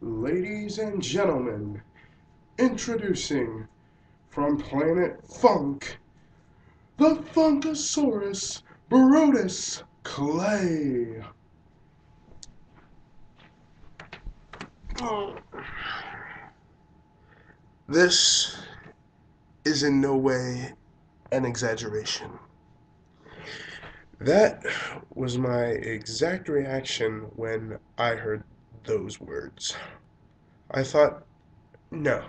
Ladies and gentlemen, introducing from Planet Funk, the Funkasaurus Brodus Clay. This is in no way an exaggeration. That was my exact reaction when I heard those words. I thought, no,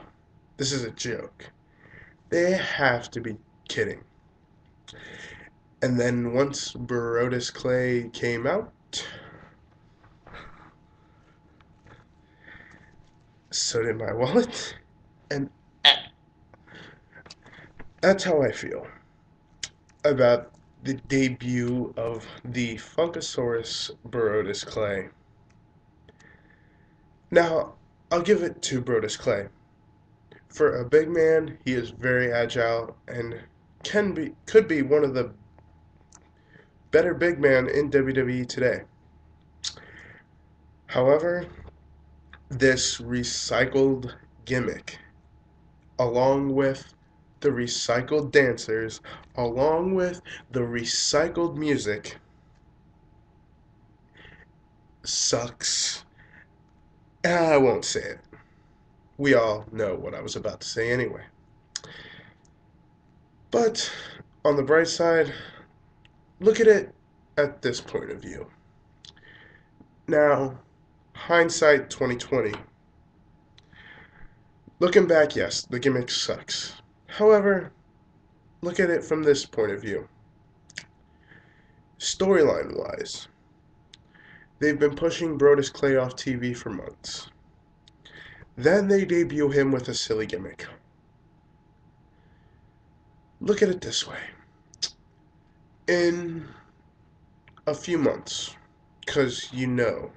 this is a joke. They have to be kidding. And then once Brodus Clay came out, so did my wallet, and that's how I feel about the debut of the Funkasaurus Brodus Clay. Now, I'll give it to Brodus Clay. For a big man, he is very agile and could be one of the better big men in WWE today. However, this recycled gimmick, along with the recycled dancers, along with the recycled music, sucks. I won't say it. We all know what I was about to say anyway. But on the bright side, look at it at this point of view. Now, hindsight 2020. Looking back, yes, the gimmick sucks. However, look at it from this point of view. Storyline wise, they've been pushing Brodus Clay off TV for months. Then they debut him with a silly gimmick. Look at it this way. In a few months, because you know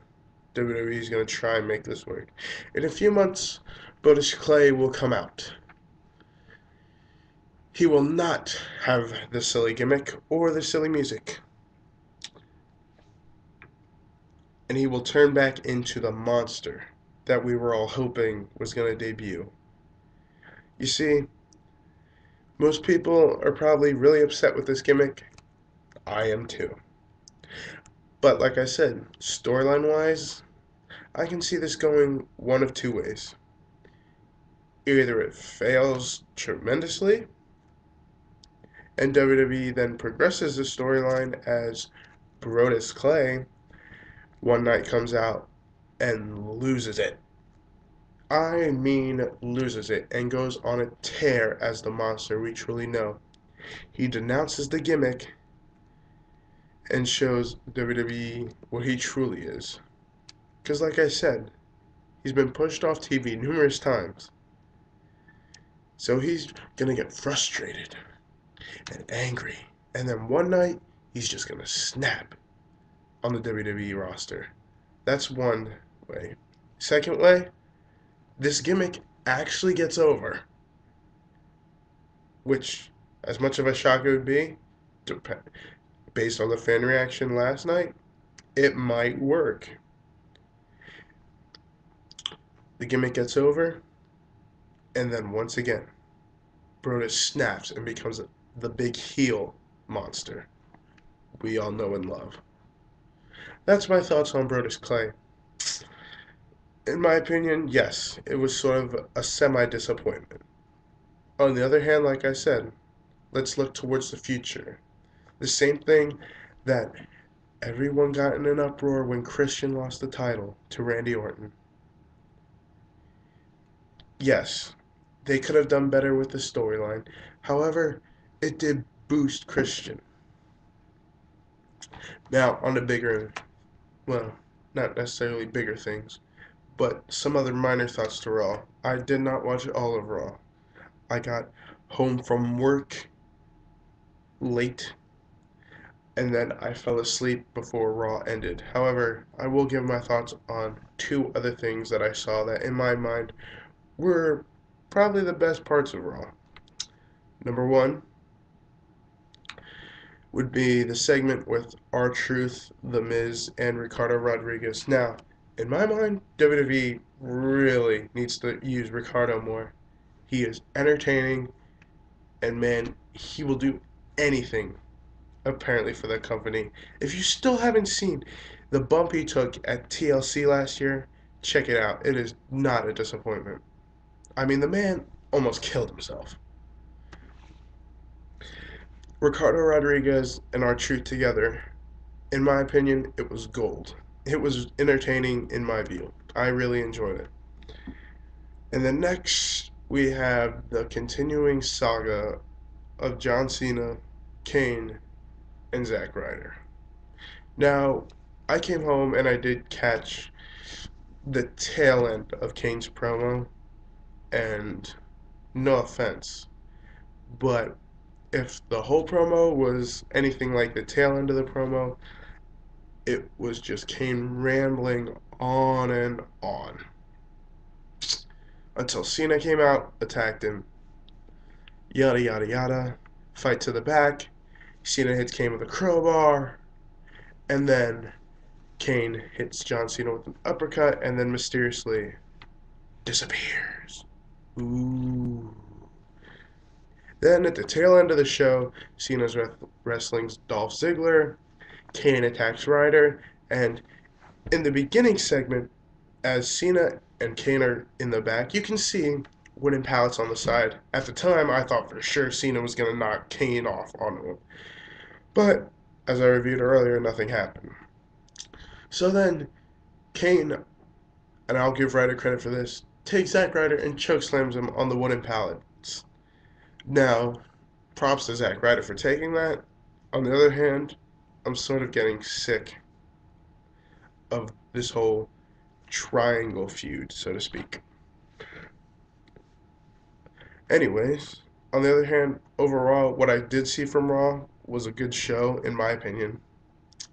WWE is going to try and make this work. In a few months, Brodus Clay will come out. He will not have the silly gimmick or the silly music. And he will turn back into the monster that we were all hoping was going to debut. You see, most people are probably really upset with this gimmick. I am too. But like I said, storyline wise, I can see this going one of two ways. Either it fails tremendously, and WWE then progresses the storyline as Brodus Clay one night comes out and loses it. I mean, loses it and goes on a tear as the monster we truly know. He denounces the gimmick and shows WWE what he truly is. Because, like I said, he's been pushed off TV numerous times. So he's gonna get frustrated and angry. And then one night, he's just gonna snap on the WWE roster. That's one way. Second way, this gimmick actually gets over. Which, as much of a shock it would be, based on the fan reaction last night, it might work. The gimmick gets over, and then once again, Brodus snaps and becomes the big heel monster we all know and love. That's my thoughts on Brodus Clay. In my opinion, yes, it was sort of a semi-disappointment. On the other hand, like I said, let's look towards the future. The same thing that everyone got in an uproar when Christian lost the title to Randy Orton. Yes, they could have done better with the storyline. However, it did boost Christian. Now, on the bigger, well, not necessarily bigger things, but some other minor thoughts to Raw. I did not watch all of Raw. I got home from work late, and then I fell asleep before Raw ended. However, I will give my thoughts on two other things that I saw that, in my mind, were probably the best parts of Raw. Number one would be the segment with R-Truth, The Miz, and Ricardo Rodriguez. Now, In my mind, WWE really needs to use Ricardo more. He is entertaining, and man, he will do anything apparently for that company. If you still haven't seen the bump he took at TLC last year, check it out. It is not a disappointment. I mean, the man almost killed himself. Ricardo Rodriguez and R-Truth together, in my opinion, it was gold. It was entertaining in my view. I really enjoyed it. And then next, we have the continuing saga of John Cena, Kane, and Zack Ryder. Now, I came home and I did catch the tail end of Kane's promo, and no offense, but if the whole promo was anything like the tail end of the promo, it was just Kane rambling on and on until Cena came out, attacked him, yada yada yada, fight to the back. Cena hits Kane with a crowbar, and then Kane hits John Cena with an uppercut, and then mysteriously disappears. Ooh. Then at the tail end of the show, Cena's wrestling's Dolph Ziggler, Kane attacks Ryder, and in the beginning segment, as Cena and Kane are in the back, you can see wooden pallets on the side. At the time, I thought for sure Cena was going to knock Kane off on one. But, as I reviewed earlier, nothing happened. So then, Kane, and I'll give Ryder credit for this, takes Zack Ryder and chokeslams him on the wooden pallets. Now, props to Zack Ryder for taking that. On the other hand, I'm sort of getting sick of this whole triangle feud, so to speak. Anyways, on the other hand, overall, what I did see from Raw was a good show, in my opinion.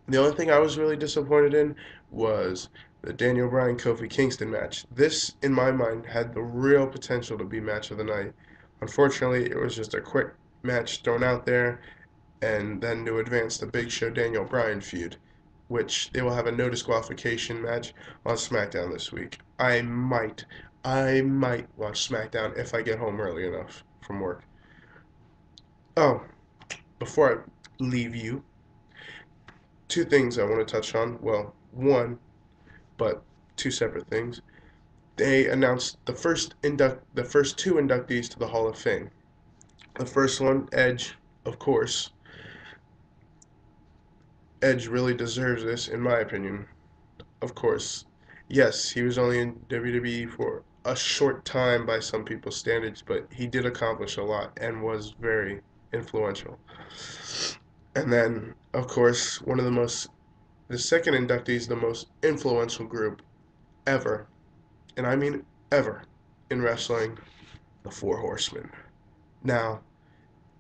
The only thing I was really disappointed in was the Daniel Bryan Kofi Kingston match. This, in my mind, had the real potential to be match of the night. Unfortunately, it was just a quick match thrown out there, and then to advance the Big Show Daniel Bryan feud, which they will have a no disqualification match on SmackDown this week. I might watch SmackDown if I get home early enough from work. Oh, before I leave you, two things I want to touch on. Well, one, but two separate things. They announced the first two inductees to the Hall of Fame. The first one, Edge, of course. Edge really deserves this, in my opinion. Of course. Yes, he was only in WWE for a short time by some people's standards, but he did accomplish a lot and was very influential. And then, of course, the second inductee is the most influential group ever, and I mean ever, in wrestling, the Four Horsemen. Now,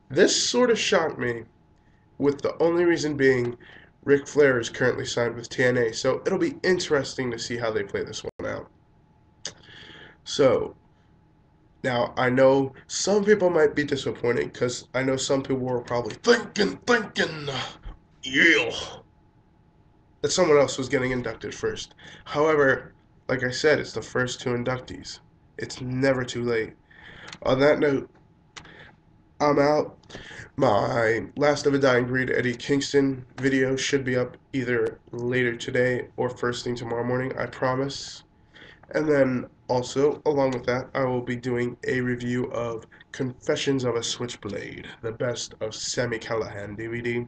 this sort of shocked me, with the only reason being Ric Flair is currently signed with TNA, so it'll be interesting to see how they play this one out. So, now I know some people might be disappointed because I know some people were probably thinking, yeah, that someone else was getting inducted first. However, like I said, it's the first two inductees. It's never too late. On that note, I'm out. My Last of a Dying Breed Eddie Kingston video should be up either later today or first thing tomorrow morning, I promise. And then also, along with that, I will be doing a review of Confessions of a Switchblade, the best of Sami Callihan DVD.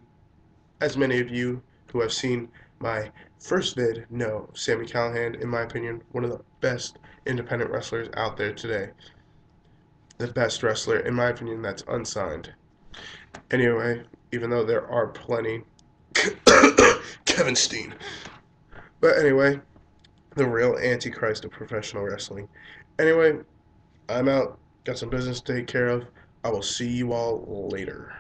As many of you who have seen my first vid know, Sami Callihan, in my opinion, one of the best independent wrestlers out there today. The best wrestler, in my opinion, that's unsigned. Anyway, even though there are plenty, Kevin Steen. But anyway, the real antichrist of professional wrestling. Anyway, I'm out. Got some business to take care of. I will see you all later.